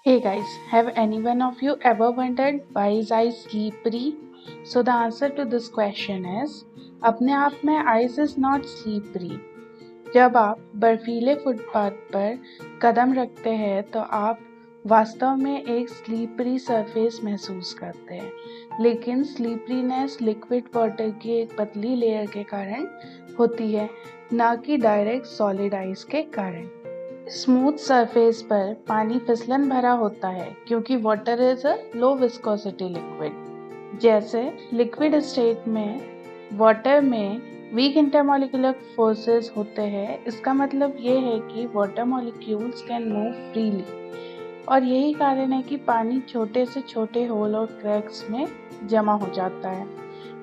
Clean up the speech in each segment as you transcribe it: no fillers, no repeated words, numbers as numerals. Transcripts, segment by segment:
Hey guys, have any one of you ever wondered why is ice slippery? So the answer to this question is अपने आप में ice is not slippery. जब आप बर्फीले footpath पर कदम रखते हैं तो आप वास्तव में एक स्लीपरी सरफेस महसूस करते हैं, लेकिन स्लीपरीनेस लिक्विड वाटर की एक पतली लेयर के कारण होती है, ना कि डायरेक्ट सॉलिड आइस के कारण। स्मूथ सरफेस पर पानी फिसलन भरा होता है क्योंकि water is a low viscosity liquid. जैसे लिक्विड स्टेट में वाटर में वीक इंटरमॉलिक्यूलर फोर्सेस होते हैं, इसका मतलब ये है कि water molecules can move freely, और यही कारण है कि पानी छोटे से छोटे होल और क्रैक्स में जमा हो जाता है।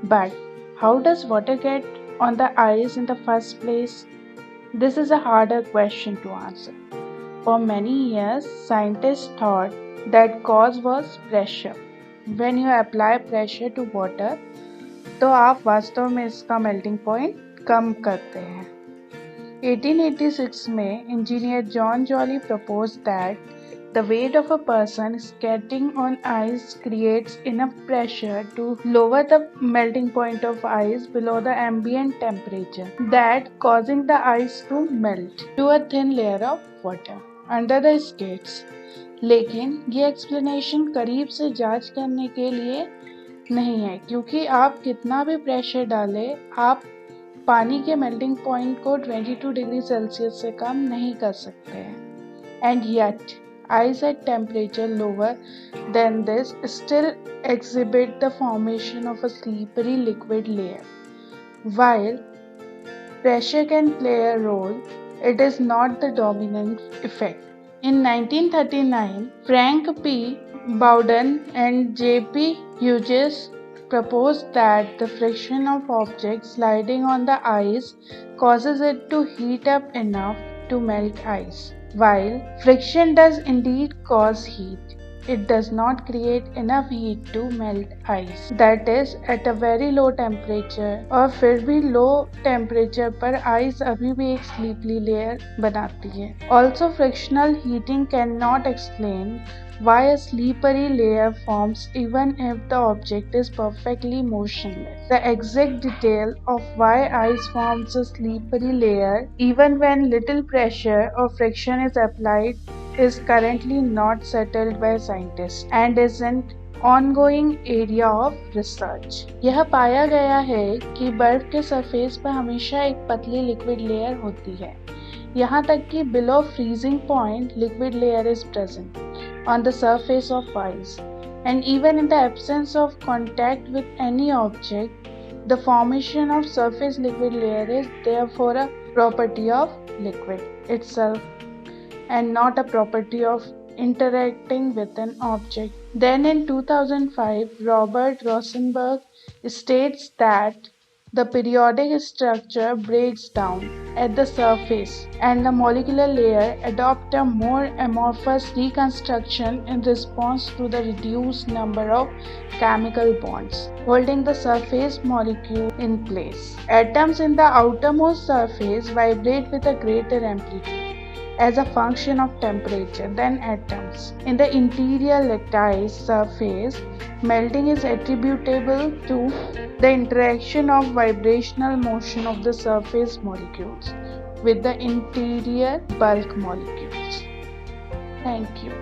But how does water get on the ice in the first place? This is a harder question to answer. For many years, scientists thought that cause was pressure. When you apply pressure to water, तो आप वास्तव में इसका melting point कम करते हैं। 1886 में engineer John jolly proposed that the weight of a person skating on ice creates enough pressure to lower the melting point of ice below the ambient temperature, that causing the ice to melt to a thin layer of water under the skates. लेकिन ये explanation करीब से जांच करने के लिए नहीं है, क्योंकि आप कितना भी प्रेशर डालें, आप पानी के मेल्टिंग पॉइंट को 22 डिग्री सेल्सियस से कम नहीं कर सकते हैं। And yet ice at temperature lower than this still exhibit the formation of a slippery liquid layer. While pressure can play a role, it is not the dominant effect. In 1939, Frank P. Bowden and J. P. Hughes proposed that the friction of objects sliding on the ice causes it to heat up enough to melt ice. While friction does indeed cause heat, it does not create enough heat to melt ice. That is, at a very low temperature, और फिर भी low temperature पर ice अभी भी एक slippery layer बनाती है। Also, frictional heating cannot explain why a slippery layer forms even if the object is perfectly motionless. The exact detail of why ice forms a slippery layer even when little pressure or friction is applied is currently not settled by scientists and is an ongoing area of research. यह पाया गया है कि बर्फ के surface पर हमेशा एक पतली लिक्विड लेयर होती है, यहाँ तक कि below freezing point liquid layer is present on the surface of ice, and even in the absence of contact with any object, the formation of surface liquid layer is therefore a property of liquid itself and not a property of interacting with an object. Then in 2005, Robert Rosenberg states that the periodic structure breaks down at the surface and the molecular layer adopt a more amorphous reconstruction in response to the reduced number of chemical bonds holding the surface molecule in place. Atoms in the outermost surface vibrate with a greater amplitude as a function of temperature than atoms in the interior lattice surface. Melting is attributable to the interaction of vibrational motion of the surface molecules with the interior bulk molecules. Thank you.